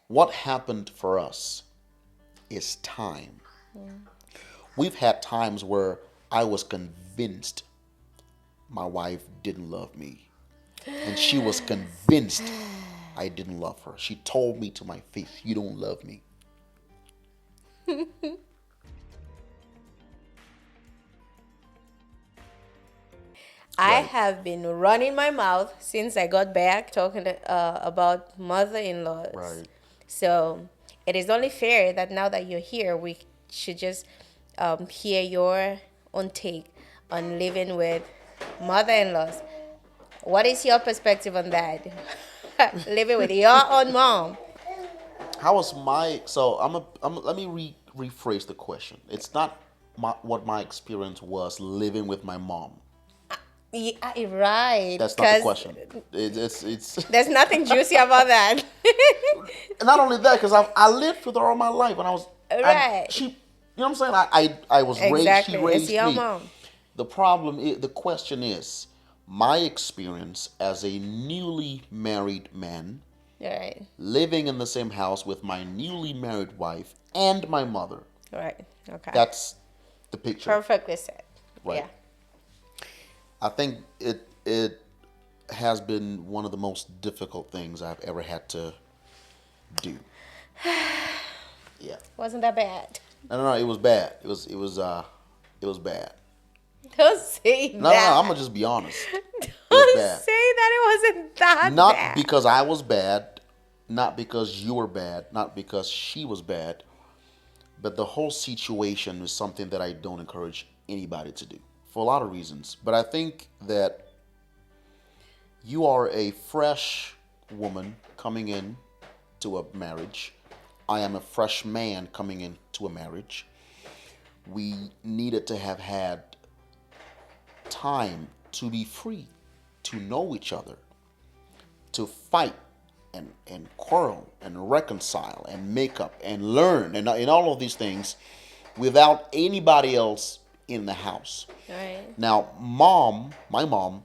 what happened for us is time. We've had times where I was convinced my wife didn't love me, and she was convinced I didn't love her. She told me to my face, "You don't love me." I Right, have been running my mouth since I got back talking about mother-in-laws. right. So it is only fair that now that you're here, we should just hear your own take on living with mother-in-laws. What is your perspective on that? Living with your own mom. How was my? So let me rephrase the question. It's not what my experience was living with my mom. Yeah, right. That's not the Because question. It's there's nothing juicy about that. not only that, because I lived with her all my life, and and Right. she, you know what I'm saying. I was raised. She Exactly. It's raised your me. mom. The question is, my experience as a newly married man Right. living in the same house with my newly married wife and my mother. Right. Okay. That's the picture, Perfectly said. right? Yeah. I think it has been one of the most difficult things I've ever had to do. Yeah. Wasn't that bad? No, it was bad. It was bad. Don't say No, I'm that. gonna just be honest. It was Don't bad. say that it wasn't that Not bad. because I was bad, not because you were bad, not because she was bad, but the whole situation is something that I don't encourage anybody to do for a lot of reasons. But I think that you are a fresh woman coming in to a marriage. I am a fresh man coming into a marriage. We needed to have had time to be free, to know each other, to fight and quarrel and reconcile and make up and learn and all of these things without anybody else in the house. Right. Now, my mom,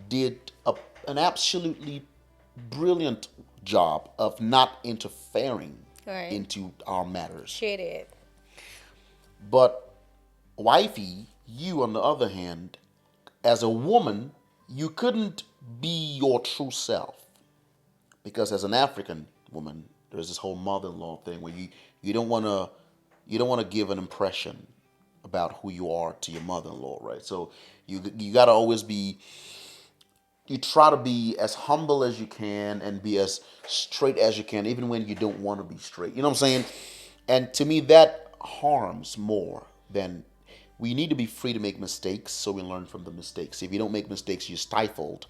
did an absolutely brilliant job of not interfering Right. into our matters. She did. But wifey, you on the other hand, as a woman, you couldn't be your true self because as an African woman, there's this whole mother-in-law thing where you don't want to you don't want to give an impression about who you are to your mother-in-law, right? So you got to always be you try to be as humble as you can and be as straight as you can, even when you don't want to be straight. You know what I'm saying? And to me, that harms more than we need to be free to make mistakes so we learn from the mistakes. If you don't make mistakes, you're stifled.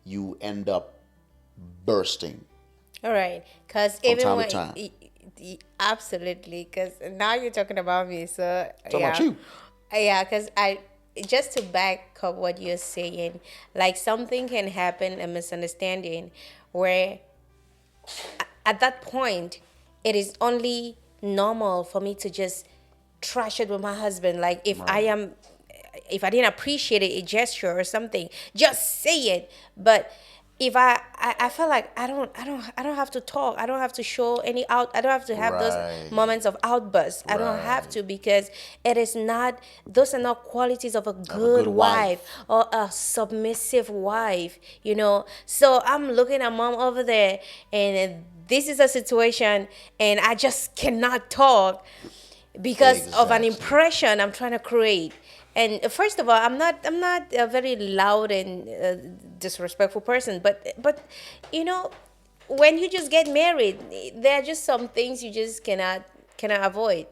You end up bursting All right. Because from even time to when. time. Absolutely. Because now you're talking about me. So, Talking about yeah. you. Yeah. Because I. Just to back up what you're saying, like something can happen, a misunderstanding, where at that point, it is only normal for me to just trash it with my husband. Like Right. if I didn't appreciate it, a gesture or something, just say it. But if I feel like I don't have to talk. I don't have to show any out. I don't have to have those Right. moments of outbursts. I don't have Right. to because it is not. Those are not qualities of a Of a good good wife wife. or a submissive wife. You know. So I'm looking at mom over there, and this is a situation, and I just cannot talk because of an Exactly. impression I'm trying to create. And first of all, I'm not a very loud and disrespectful person, but you know, when you just get married, there are just some things you just cannot avoid.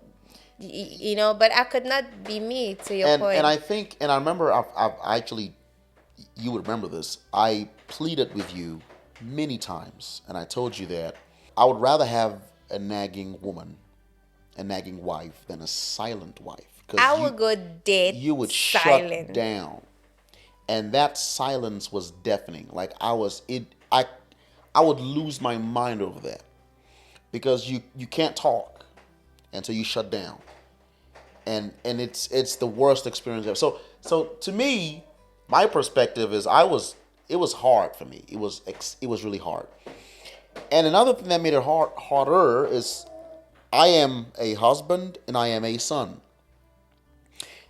You know, but I could not be me to your And point. I think and I remember I've actually you would remember this. I pleaded with you many times, and I told you that I would rather have a nagging woman, a nagging wife, than a silent wife, I because would go dead you would shut silent. down, and that silence was deafening. Like I would lose my mind over that because you can't talk until you shut down, and it's the worst experience ever. So to me, my perspective is it was hard for me. It was really hard. And another thing that made it harder is I am a husband and I am a son.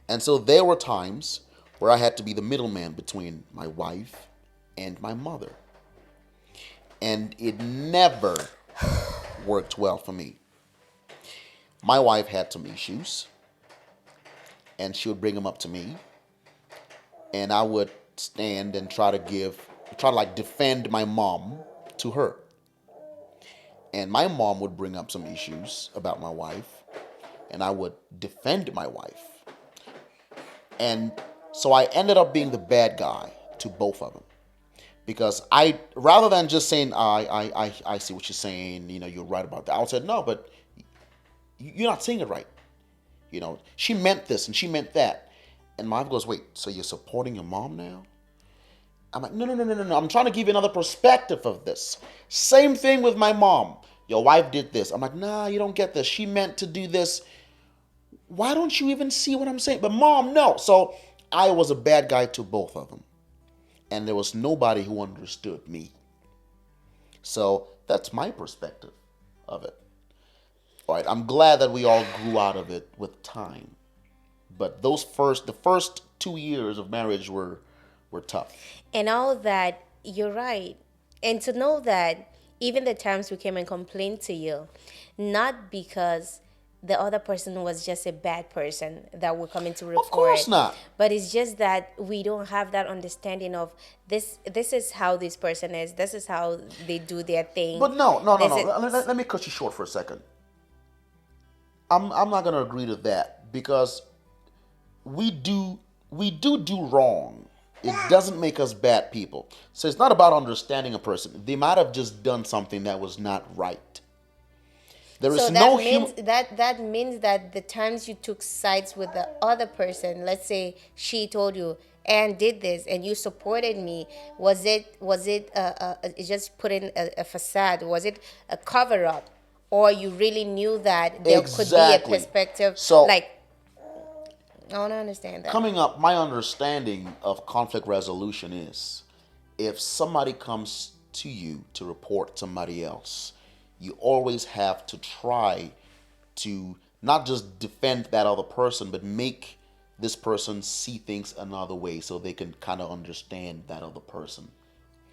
And so there were times where I had to be the middleman between my wife and my mother. And it never worked well for me. My wife had some issues, and she would bring them up to me, and I would stand and try to like defend my mom to her. And my mom would bring up some issues about my wife, and I would defend my wife. And so I ended up being the bad guy to both of them. Because rather than just saying, I see what you're saying, you're right about that, I would say, no, but you're not saying it right. She meant this and she meant that. And my wife goes, wait, so you're supporting your mom now? I'm like, no, no, no, no, no, no. I'm trying to give you another perspective of this. Same thing with my mom. Your wife did this. I'm like, nah, you don't get this. She meant to do this. Why don't you even see what I'm saying? But mom, no. So I was a bad guy to both of them. And there was nobody who understood me. So that's my perspective of it. All right, I'm glad that we all grew out of it with time. But the first 2 years of marriage were tough. And all that, you're right. And to know that even the times we came and complained to you, not because the other person was just a bad person that we're coming to report. Of course not. But it's just that we don't have that understanding of this is how this person is. This is how they do their thing. But no. Let me cut you short for a second. I'm not gonna agree to that because we do wrong. It doesn't make us bad people. So it's not about understanding a person. They might have just done something that was not right. There is So no that means that the times you took sides with the other person, let's say she told you and did this and you supported me, was it just putting a facade? Was it a cover up, or you really knew that there could be a Exactly. perspective? So- like, I want to understand that. Coming up, my understanding of conflict resolution is if somebody comes to you to report somebody else, you always have to try to not just defend that other person, but make this person see things another way so they can kind of understand that other person.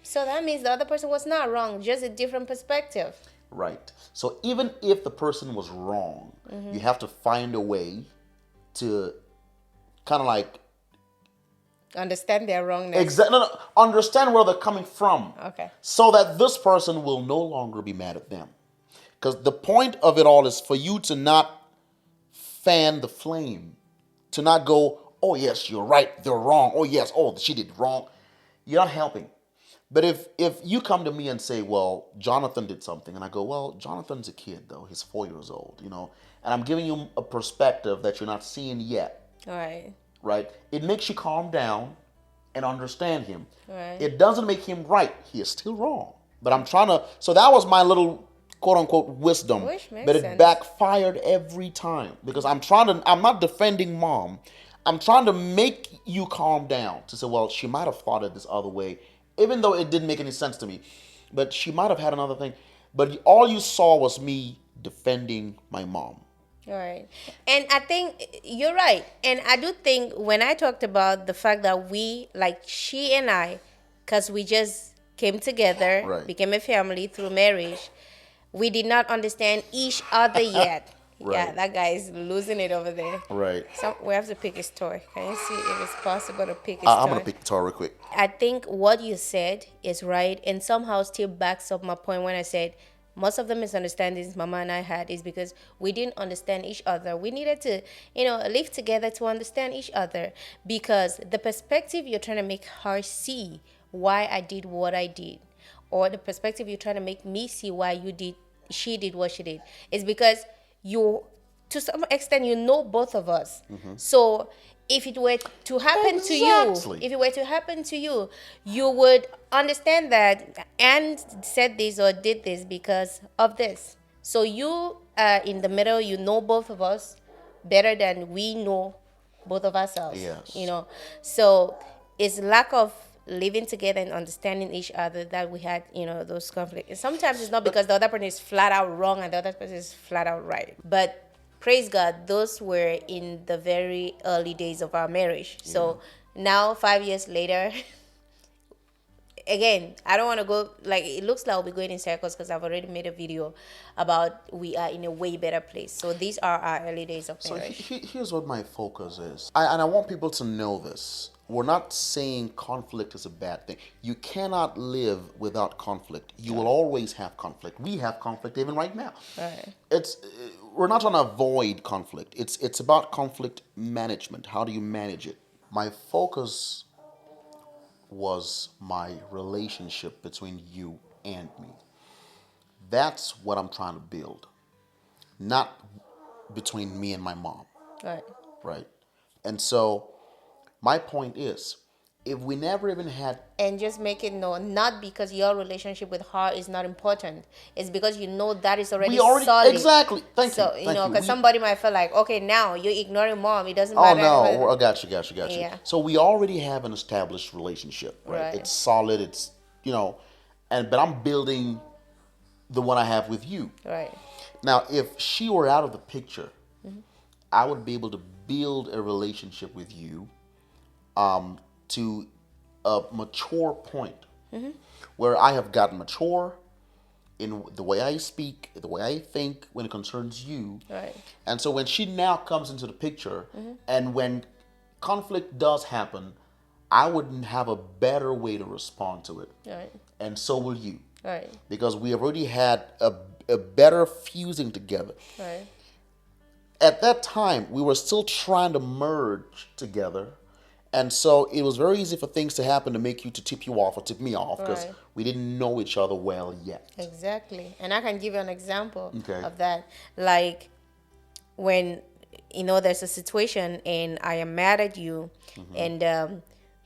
So that means the other person was not wrong, just a different perspective. Right. So even if the person was wrong, you have to find a way to kind of like Understand their wrongness. understand where they're coming from. Okay. So that this person will no longer be mad at them. Because the point of it all is for you to not fan the flame, to not go, oh yes, you're right, they're wrong. Oh yes, oh she did wrong. You're not helping. But if you come to me and say, well, Jonathan did something, and I go, well, Jonathan's a kid though, he's 4 years old, and I'm giving you a perspective that you're not seeing yet. All right. Right? It makes you calm down and understand him. Right. It doesn't make him right. He is still wrong. But I'm trying to. So that was my little quote unquote wisdom. Which makes But it sense. backfired every time because I'm not defending mom. I'm trying to make you calm down to say, well, she might have thought it this other way, even though it didn't make any sense to me. But she might have had another thing. But all you saw was me defending my mom. All right. And I think you're right. And I do think when I talked about the fact that we, like she and I, because we just came together, Right. became a family through marriage, we did not understand each other yet. Yeah, Right. that guy is losing it over there. Right. So we have to pick his toy. Can you see if it's possible to pick his I'm toy? going to pick the guitar real quick. I think what you said is right and somehow still backs up my point when I said most of the misunderstandings Mama and I had is because we didn't understand each other. We needed to, live together to understand each other because the perspective you're trying to make her see why I did what I did, or the perspective you're trying to make me see why she did what she did, is because you, to some extent, both of us. So if it were to happen to Exactly. you, if it were to happen to you, you would understand that Anne said this or did this because of this. So you in the middle, both of us better than we know both of ourselves. Yes. So it's lack of living together and understanding each other that we had, those conflicts. And sometimes it's not because the other person is flat out wrong and the other person is flat out right. But praise God, those were in the very early days of our marriage. So now, 5 years later, again, I don't want to go, like, it looks like I'll be going in circles because I've already made a video about we are in a way better place. So these are our early days of So marriage. here's what my focus is. And I want people to know this. We're not saying conflict is a bad thing. You cannot live without conflict. You will always have conflict. We have conflict even right now. Right. We're not trying to avoid conflict. It's about conflict management. How do you manage it? My focus was my relationship between you and me. That's what I'm trying to build. Not between me and my mom. Right. Right? And so my point is, if we never even had, And just make it known, not because your relationship with her is not important. It's because that is already, we already solid. exactly. Thank So, you. Thank you. because somebody might feel like, okay, now you're ignoring mom. It doesn't Oh matter. no, I got you. Yeah. So we already have an established relationship, right? Right. It's solid. It's but I'm building the one I have with you. Right. Now, if she were out of the picture, I would be able to build a relationship with you to a mature point where I have gotten mature in the way I speak, the way I think when it concerns you. Right. And so when she now comes into the picture and when conflict does happen, I would have a better way to respond to it. Right. And so will you. Right. Because we have already had a better fusing together. Right. At that time, we were still trying to merge together. And so it was very easy for things to happen to tip you off or tip me off because Right. we didn't know each other well yet. Exactly. And I can give you an example Okay. of that. Like when, there's a situation and I am mad at you and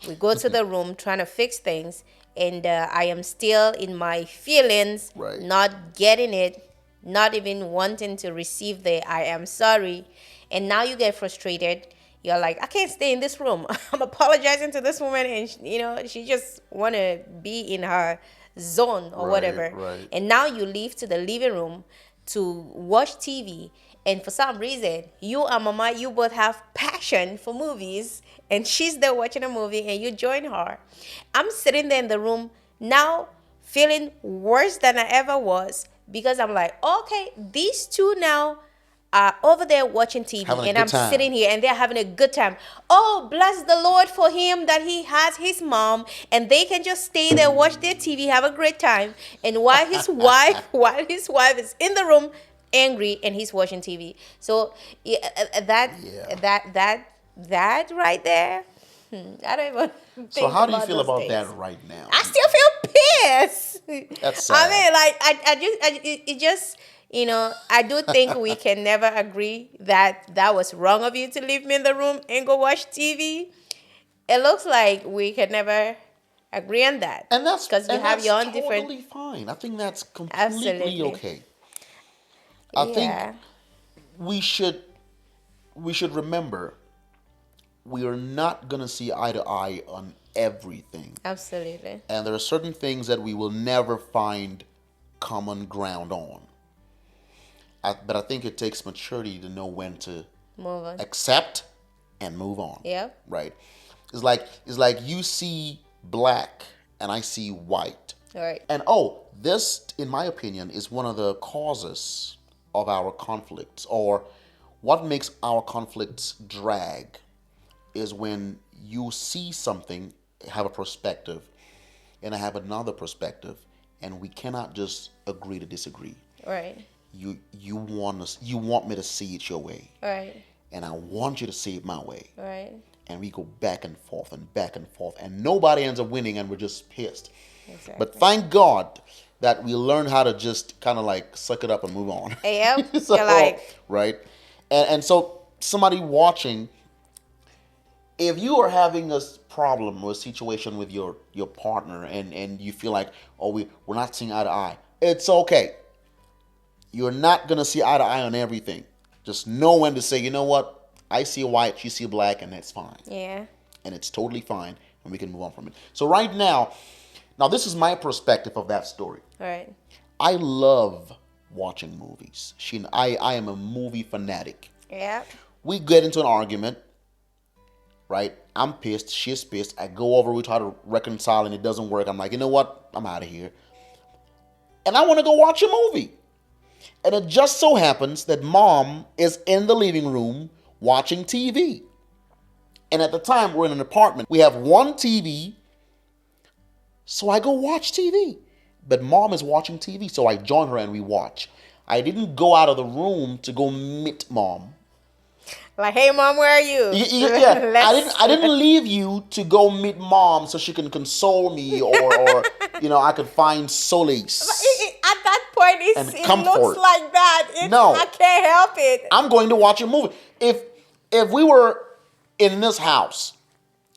we go to the room trying to fix things and I am still in my feelings, Right. not getting it, not even wanting to receive the I am sorry. And now you get frustrated. You're like, I can't stay in this room. I'm apologizing to this woman and, she just want to be in her zone or Right, whatever. right. And now you leave to the living room to watch TV. And for some reason, you and Mama, you both have passion for movies. And she's there watching a movie and you join her. I'm sitting there in the room now feeling worse than I ever was because I'm like, okay, these two now are over there watching TV Having a and good I'm time. sitting here and they're having a good time. Oh, bless the Lord for him that he has his mom and they can just stay there, watch their TV, have a great time. And while his wife is in the room angry and he's watching TV. So that right there, I don't even think So how do you about feel those about days. that right now? I still feel pissed. That's I sad. mean, like, it just, I do think we can never agree that was wrong of you to leave me in the room and go watch TV. It looks like we can never agree on that. And that's because you have your own different. totally fine. I think that's completely Absolutely. okay. I think Yeah. we should remember we are not gonna see eye to eye on everything. Absolutely. And there are certain things that we will never find common ground on. But I think it takes maturity to know when to Move on. accept and move on. Yeah. Right. It's like you see black and I see white. All right. And this, in my opinion, is one of the causes of our conflicts, or what makes our conflicts drag, is when you see something, have a perspective, and I have another perspective, and we cannot just agree to disagree. All right. You want me to see it your way, All right. and I want you to see it my way, All right. and we go back and forth and back and forth, and nobody ends up winning, and we're just pissed. Exactly. But thank God that we learn how to just kind of like suck it up and move on. Yep. So, You're like, right? And so somebody watching, if you are having a problem or a situation with your partner and you feel like, we're not seeing eye to eye, it's okay. You're not going to see eye to eye on everything. Just know when to say, you know what? I see white, you see black, and that's fine. yeah. And it's totally fine. and we can move on from it. So right now this is my perspective of that story. All right. I love watching movies. I am a movie fanatic. Yeah. We get into an argument, right? I'm pissed. She's pissed. I go over. We try to reconcile, and it doesn't work. I'm like, you know what? I'm out of here. And I want to go watch a movie. And it just so happens that mom is in the living room watching TV. And at the time, we're in an apartment. We have one TV. So I go watch TV. But mom is watching TV. So I join her and we watch. I didn't go out of the room to go meet mom. Like, hey, mom, where are you? Yeah, I didn't leave you to go meet mom so she can console me or I could find solace. At that point, it looks like that. No, I can't help it. I'm going to watch a movie. If we were in this house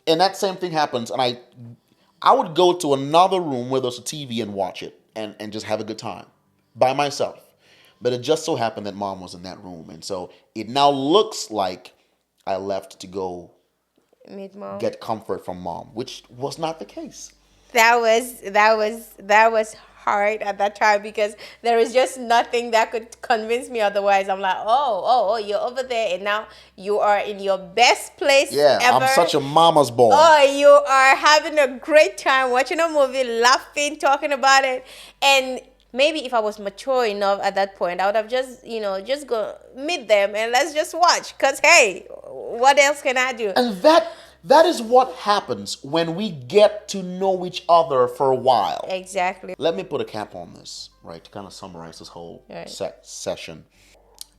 and that same thing happens, and I would go to another room where there's a TV and watch it and just have a good time by myself. But it just so happened that mom was in that room. And so it now looks like I left to go meet mom, get comfort from mom, which was not the case. That was hard at that time because there was just nothing that could convince me otherwise. I'm like, oh, you're over there and now you are in your best place ever. I'm such a mama's boy. Oh, you are having a great time watching a movie, laughing, talking about it. And maybe if I was mature enough at that point, I would have just go meet them and let's just watch. Because, hey, what else can I do? And that is what happens when we get to know each other for a while. Exactly. Let me put a cap on this, right, to kind of summarize this whole session.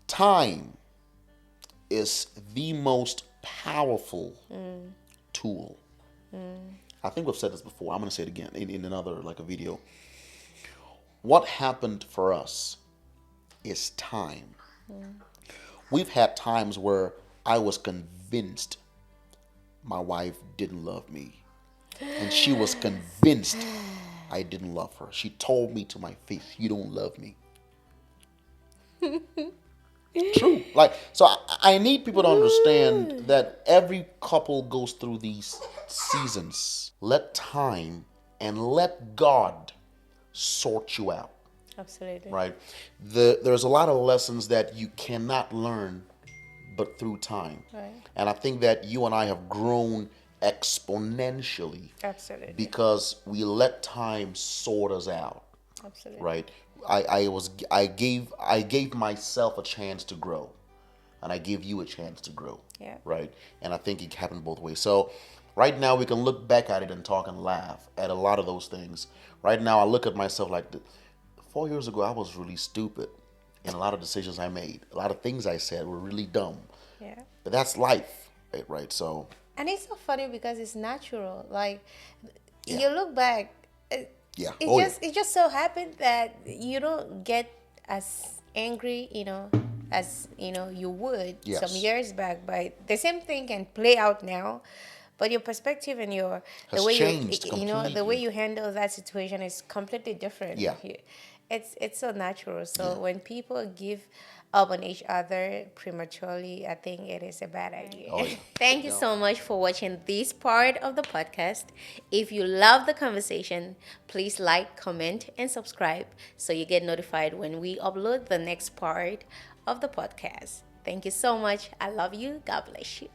Time is the most powerful tool. I think we've said this before. I'm going to say it again in another, like a video. What happened for us is time. We've had times where I was convinced my wife didn't love me. And she was convinced I didn't love her. She told me to my face, you don't love me. True. So I need people to understand that every couple goes through these seasons. Let time and let God sort you out. Absolutely. Right? There's a lot of lessons that you cannot learn but through time. Right. And I think that you and I have grown exponentially. Absolutely. Because we let time sort us out. Absolutely. Right? I gave myself a chance to grow. And I gave you a chance to grow. Yeah. Right? And I think it happened both ways. So right now we can look back at it and talk and laugh at a lot of those things. Right now I look at myself like 4 years ago I was really stupid. And a lot of decisions I made, a lot of things I said were really dumb. Yeah. But that's life, right? So. And it's so funny because it's natural. Like, you look back, it just so happened that you don't get as angry, as you would some years back. But the same thing can play out now. But your perspective and the way you handle that situation is completely different. Yeah. It's so natural. So when people give up on each other prematurely, I think it is a bad idea. Oh, yeah. Thank you so much for watching this part of the podcast. If you love the conversation, please like, comment, and subscribe so you get notified when we upload the next part of the podcast. Thank you so much. I love you. God bless you.